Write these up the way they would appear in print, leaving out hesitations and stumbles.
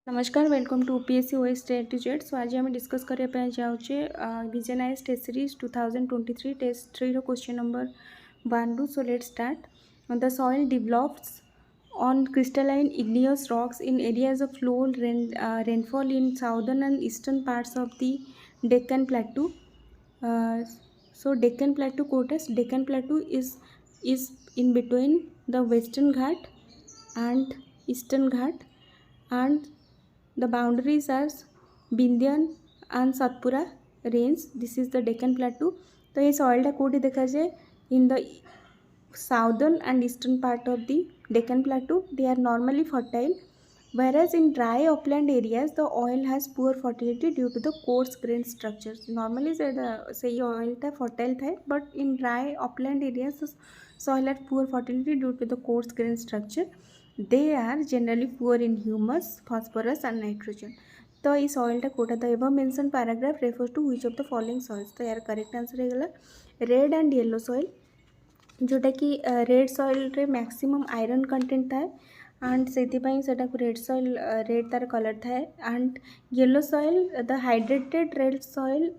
नमस्कार welcome to UPSC OS to Z. So आज आम डिस्कस करने जाऊे vision test series 2023 test 3 question number 1 two. So let start. The soil develops on crystalline igneous rocks in areas of low rainfall in southern and eastern parts of the Deccan Plateau. Uh, so Deccan Plateau quotas, Deccan Plateau is in between the Western Ghat and Eastern Ghat, and the boundaries are Vindhyan and Satpura range. This is the Deccan Plateau. तो ये soil कोटी देखा जाए in the southern and eastern part of the Deccan Plateau. They are normally fertile, whereas in dry upland areas the oil has poor fertility due to the coarse grain structures. Normally say oil था fertile था, but in dry upland areas the soil has poor fertility due to the coarse grain structure. They are generally poor in humus, phosphorus and nitrogen. तो इस ऑयलटा कोटा the above mentioned paragraph refers to which of the following soils. तो यार correct answer होगा red and yellow soil, जोटा कि red soil रे मैक्सिमम आयरन कंटेंट थाए एंड से रेड सॉइल रेड तार कलर थाए. And yellow soil the hydrated red soil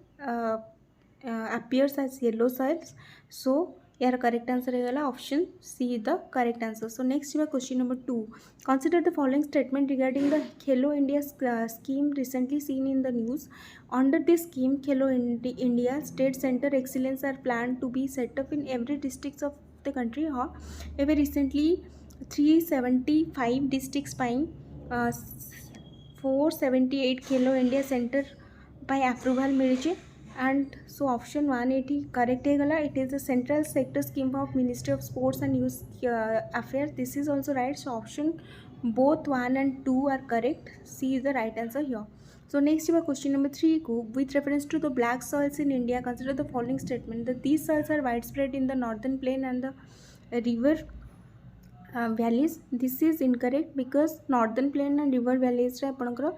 appears as yellow soils. So यार करेक्ट आंसर होगा option C the correct answer. So next question number 2. Consider the following statement regarding the Khelo India scheme recently seen in the news. Under this scheme, Khelo India State Center Excellence are planned to be set up in every district of the country. Ever recently 375 districts buying 478 Khelo India Center by approval मिले. And so option 180 correct है. It is the central sector scheme of Ministry of Sports and Youth Affairs. This is also right. So option both 1 and 2 are correct. C is the right answer here. So next question number 3 को with reference to the black soils in India, consider the following statement that these soils are widespread in the northern plain and the river valleys. This is incorrect because northern plain and river valleys रे आपनकर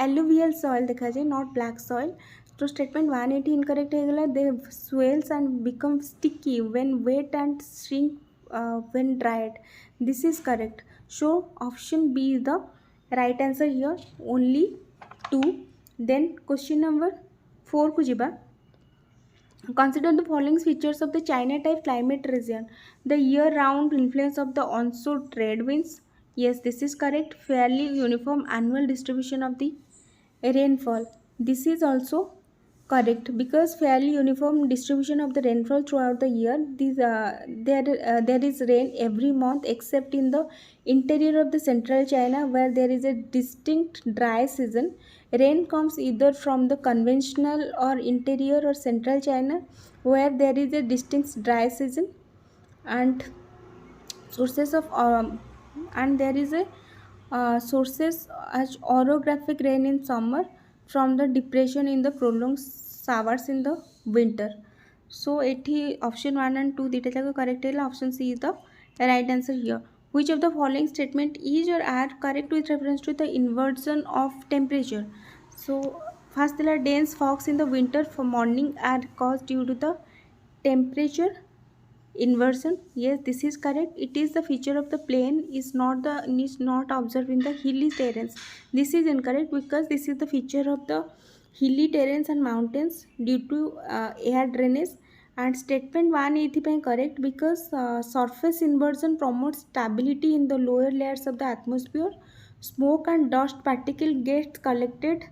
alluvial soil देखा जाए, not black soil. तो statement 180 incorrect होगा. दे swells and become sticky when wet and shrink when dried. This is correct. So option B is the right answer here. Only 2. Then question number 4 को जिबा. Consider the following features of the China type climate region. The year round influence of the onshore trade winds. Yes, this is correct. Fairly uniform annual distribution of the rainfall. This is also correct because fairly uniform distribution of the rainfall throughout the year. There is rain every month except in the interior of the central China where there is a distinct dry season. Rain comes either from the conventional or interior or central China where there is a distinct dry season. And sources of and there is a sources as orographic rain in summer from the depression in the prolonged showers in the winter. So एठी option 1 and 2 दीटा जाक correct है. Option C is the right answer here. Which of the following statement is or are correct with reference to the inversion of temperature? So first the dense fogs in the winter for morning are caused due to the temperature inversion. Yes, this is correct. It is the feature of the plain is not observed in the hilly terrains. This is incorrect because this is the feature of the hilly terrains and mountains due to air drainage. And statement 1 is correct because surface inversion promotes stability in the lower layers of the atmosphere. Smoke and dust particle gets collected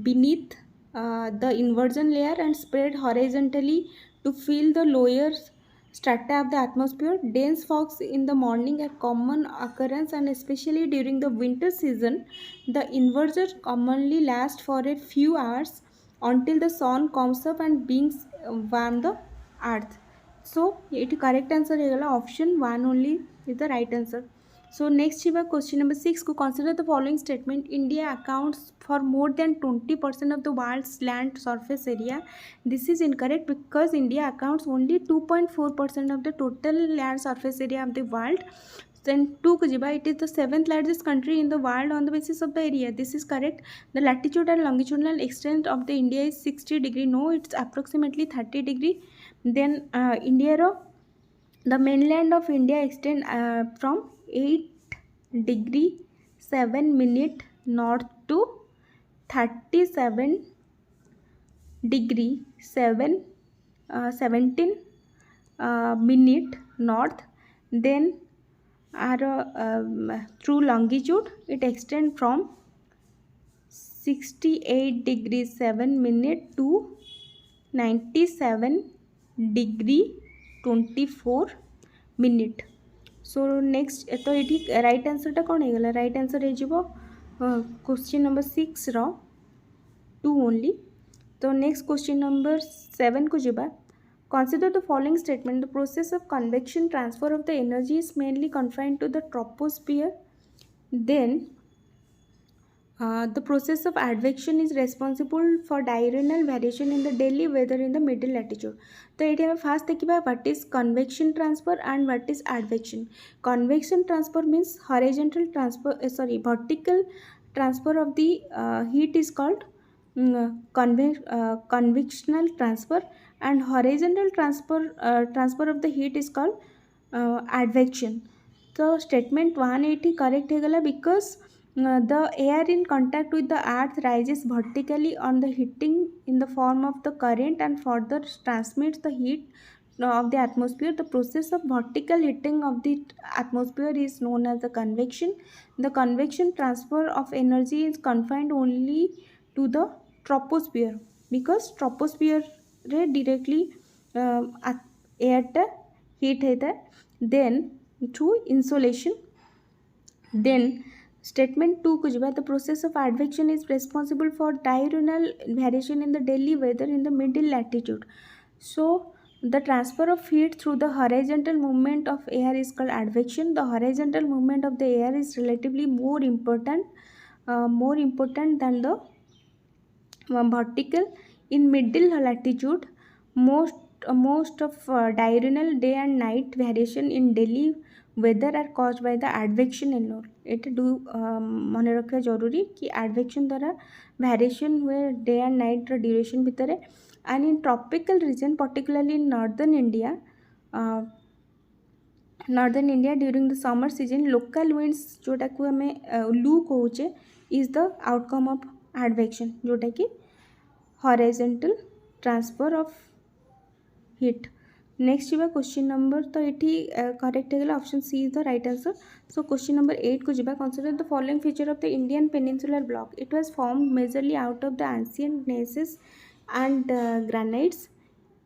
beneath the inversion layer and spread horizontally to fill the lower strata of the atmosphere. Dense fogs in the morning are common occurrence and especially during the winter season. The inversion commonly lasts for a few hours until the sun comes up and brings warm the earth. So it correct answer है option 1 only is the right answer. So next question number 6 को consider the following statement. India accounts for more than 20% of the world's land surface area. This is incorrect because India accounts only 2.4% of the total land surface area of the world. Then 2 को जिबा, it is the 7th largest country in the world on the basis of the area. This is correct. The latitude and longitudinal extent of the India is 60 degree. No, it's approximately 30 degree. Then the mainland of India extend from 8 degree 7 minute north to 37 degree 17 minute north. Then our through longitude it extends from 68 degrees 7 minute to 97 degree 24 minute. So next तो ये right आंसरटा कौन होगा? Right answer हो question number 6 रो 2 only. तो next question number 7 को जावा. Consider the following statement. The process of convection transfer of the energy is mainly confined to the troposphere. Then the process of advection is responsible for diurnal variation in the daily weather in the middle latitude. तो ये हमें fast देखिए what is convection transfer and what is advection. Convection transfer means horizontal transfer, vertical transfer of the heat is called convectional transfer, and horizontal transfer of the heat is called advection. तो statement 180 correct है because the air in contact with the earth rises vertically on the heating in the form of the current and further transmits the heat of the atmosphere. The process of vertical heating of the atmosphere is known as the convection. The convection transfer of energy is confined only to the troposphere because troposphere रे directly air टा heat होता है. Then through insolation. Then statement 2 को जब the process of advection is responsible for diurnal variation in the daily weather in the middle latitude. So the transfer of heat through the horizontal movement of air is called advection. The horizontal movement of the air is relatively more important than the vertical. In middle latitude, most of diurnal day and night variation in daily weather are caused by the advection alone. Etah do मन रखा जरूरी कि advection द्वारा variation हुए day and night duration भितर. And in tropical region, particularly in northern India during the summer season, local winds जोटा को हमें लू कहुचे is the outcome of advection, जोटा कि horizontal transfer of heat. Next जी क्वेश्चन नंबर तो ये करेक्ट है option C is the right answer. So question number 8 को जावा. Consider the following feature of the Indian peninsular block. It was formed majorly out of the ancient gneiss and granites.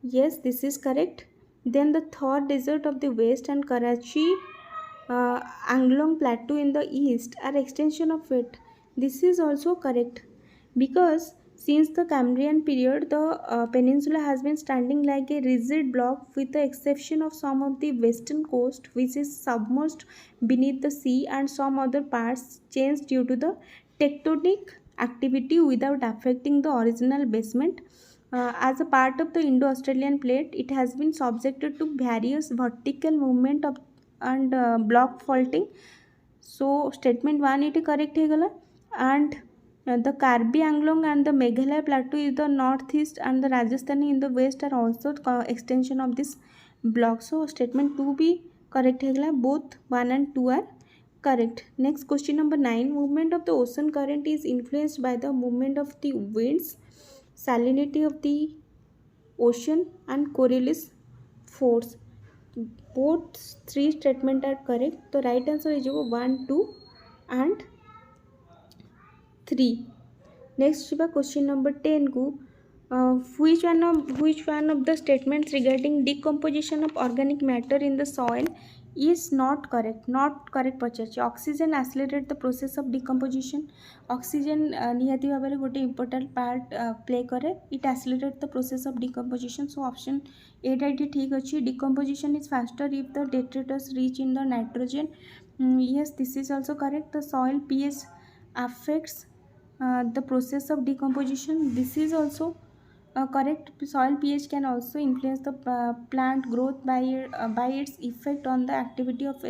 Yes, this is correct. Then the Thar desert of the west and Karachi Anglong plateau in the east are extension of it. This is also correct because since the Cambrian period, the peninsula has been standing like a rigid block with the exception of some of the western coast which is submerged beneath the sea, and some other parts changed due to the tectonic activity without affecting the original basement. As a part of the Indo-Australian plate, it has been subjected to various vertical movement of and block faulting. So statement 1 it correct है गला. And the Karbi Anglong and the Meghalaya plateau is the northeast and the Rajasthani in the west are also extension of this block. So statement 2 भी correct है गला. Both 1 and 2 are correct. Next question number 9. Movement of the ocean current is influenced by the movement of the winds, salinity of the ocean and Coriolis force. Both three statement are correct. तो right answer is 1, 2 and 3. Next question number 10 को which one of the statements regarding decomposition of organic matter in the soil is not correct. Pachar. Oxygen accelerate the process of decomposition. Oxygen निहाती भाव में गोटे important part play करे. It accelerate the process of decomposition. So option A ठीक अच्छी. Decomposition is faster if the detritus reach in the nitrogen. Yes, this is also correct. The soil pH affects the process of decomposition. This is also correct. Soil pH can also influence the plant growth by its effect on the activity of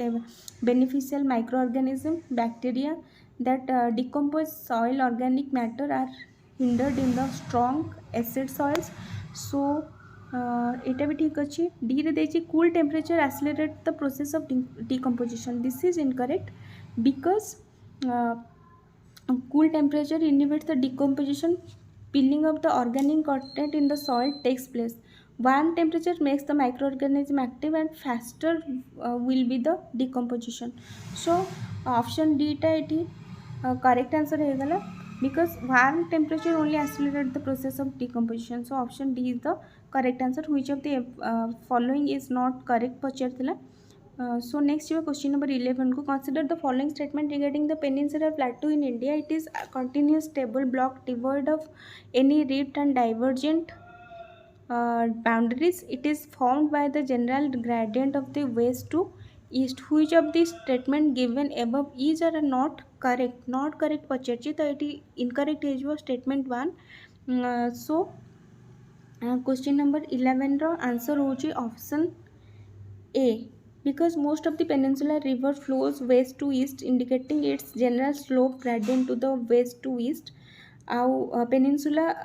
beneficial microorganism. Bacteria that decompose soil organic matter are hindered in the strong acid soils. So एटा भी ठीक अच्छे. D रे देछि cool temperature accelerate the process of decomposition. This is incorrect because Cool temperature inhibits the decomposition. Peeling of the organic content in the soil takes place. Warm temperature makes the microorganism active and faster will be the decomposition. So option D टा एठी correct answer ହେଇଗଲା because warm temperature only accelerate the process of decomposition. So option D is the correct answer. Which of the following is not correct पचारथिला. So next your question number 11 को consider the following statement regarding the peninsular plateau in India. It is a continuous stable block devoid of any rift and divergent boundaries. It is formed by the general gradient of the west to east. Which of the statement given above is or not correct? Not correct पचारछि तो eighty incorrect है statement 1. So question number 11 रो answer होची option A. Because most of the peninsular river flows west to east, indicating its general slope gradient to the west to east. Our peninsula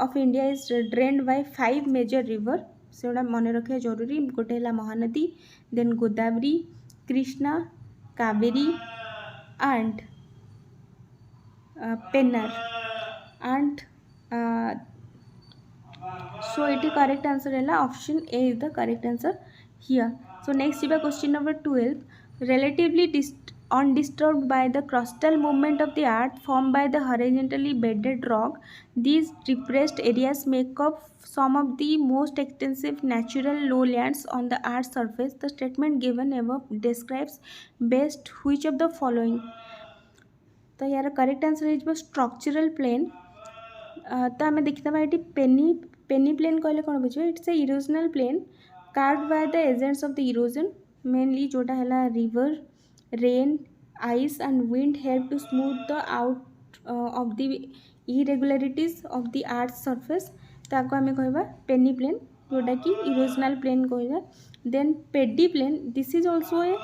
of India is drained by 5 major rivers. सेटा मन रखा जरूरी. गोटे है Mahanadi, then Godavari, Krishna, Kaveri and Pennar and so it is correct answer है option A is the correct answer here. So next is question number 12. Relatively undisturbed by the crustal movement of the earth formed by the horizontally bedded rock, these depressed areas make up some of the most extensive natural lowlands on the earth's surface. The statement given above describes best which of the following. तो यार correct answer है structural plain. तो आम देखा ये peneplain कहले कौन बुझे. It's a erosional plain carved by the agents of the erosion mainly जोटा है river rain ice and wind help to smooth the out of the irregularities of the earth surface. ताको आम कहवा peneplain जोटा कि erosional plain कहवा. Then paddy plain this is also a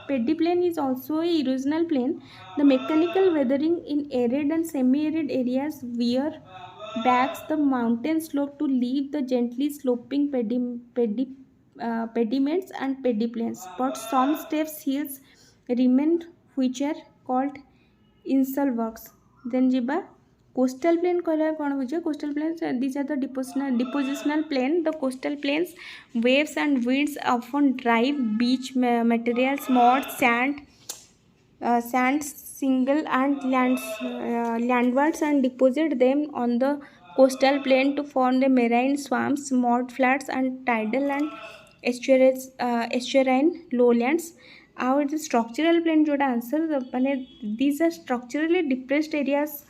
Paddy plain is also a erosional plain. The mechanical weathering in arid and semi-arid areas wear backs the mountain slope to leave the gently sloping pediments and paddy plains. But some steep hills remain which are called insel works. Then jiba coastal plain कहला कौन बुझे. coastal plains these are the depositional plain. The coastal plains waves and winds often drive beach materials mud sand single and landwards and deposit them on the coastal plain to form the marine swamps mud flats and tidal and estuarine lowlands. Our the structural plain जोटा answer माने these are structurally depressed areas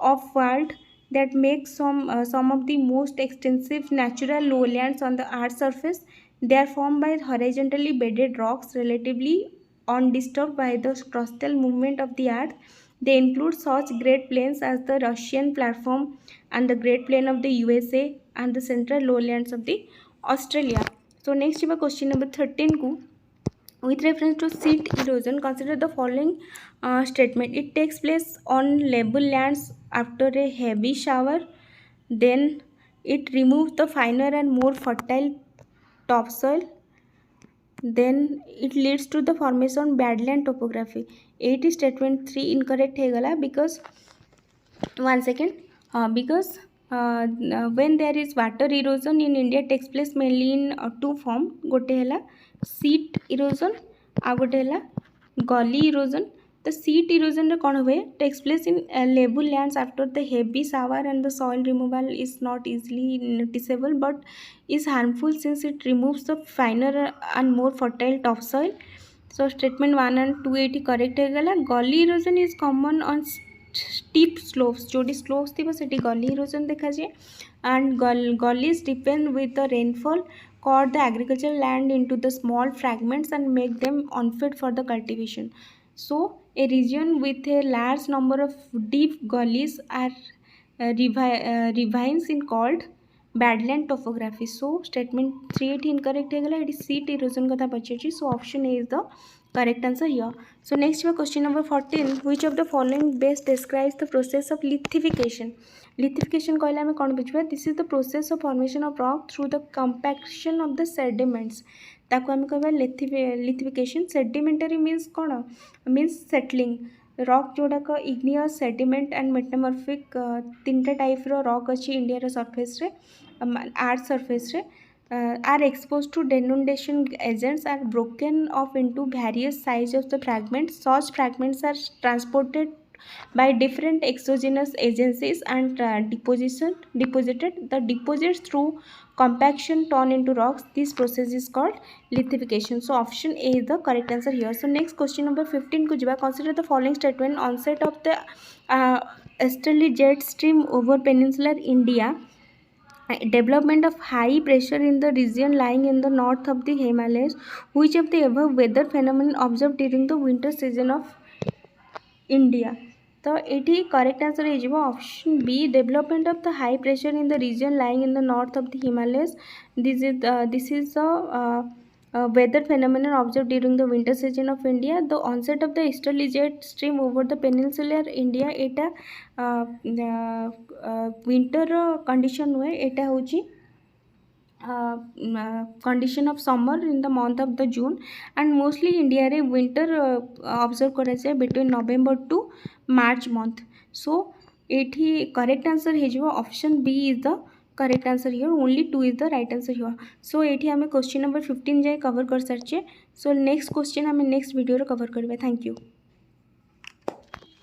of world that make some of the most extensive natural lowlands on the earth's surface. They are formed by horizontally bedded rocks relatively undisturbed by the crustal movement of the earth. They include such great plains as the Russian platform and the Great Plain of the USA and the central lowlands of the Australia. So next question number 13 को with reference to sheet erosion consider the following statement. It takes place on level lands after a heavy shower. Then it removes the finer and more fertile topsoil. Then it leads to the formation badland topography. 8 statement 3 incorrect है गला because one second because when there is water erosion in India takes place mainly in two form. गोटे है sheet erosion आ गोटे है gully erosion. The sheet erosion कौन हुए takes place in level lands after the heavy shower and the soil removal is not easily noticeable but is harmful since it removes the finer and more fertile topsoil. So statement 1 and 2 eighty correct है गला. Gully erosion is common on steep slopes. जोटी slopes थी बस eighty gully erosion देखा जाए and gullies depend with the rainfall cut the agricultural land into the small fragments and make them unfit for the cultivation. So a region with a large number of deep gullies are ravines in called badland topography. So statement 3 eighty incorrect है गला. Eighty sheet erosion कथा पचारछि. So option A is the correct answer here. So next question number 14. Which of the following best describes the process of lithification? Lithification कहले हमें कौन बुझबा. This is the process of formation of rock through the compaction of the sediments. ताको हमें कहबा lithification. Sedimentary means कौन means settling. Rock जोड़ाक igneous sediment and metamorphic तीन टाइप रॉक अच्छी इंडिया सरफेस रे अर्थ सरफेस रे are exposed to denudation agents are broken off into various size of the fragments. Such fragments are transported by different exogenous agencies and deposited. The deposits through compaction turn into rocks. This process is called lithification. So option A is the correct answer here. So next question number 15 को जब consider the following statement. Onset of the easterly jet stream over peninsular India, development of high pressure in the region lying in the north of the Himalayas. Which of the above weather phenomenon observed during the winter season of India? तो ये correct answer हो option B, development of the high pressure in the region lying in the north of the Himalayas. This is weather phenomenon observed during the winter season of India. The onset of the easterly jet stream over the peninsular India Etah winter condition हुए. एटा होची condition of summer in the month of the June, and mostly India रे winter observe करा जाए between November to March month. So एठी correct answer हो option B is the correct answer here. Only 2 is the right answer here. So ये आम question number 15 जाए cover कर सारी. सो नेक्स्ट क्वेश्चन आम नेक्स्ट वीडियो कवर करवा. Thank you.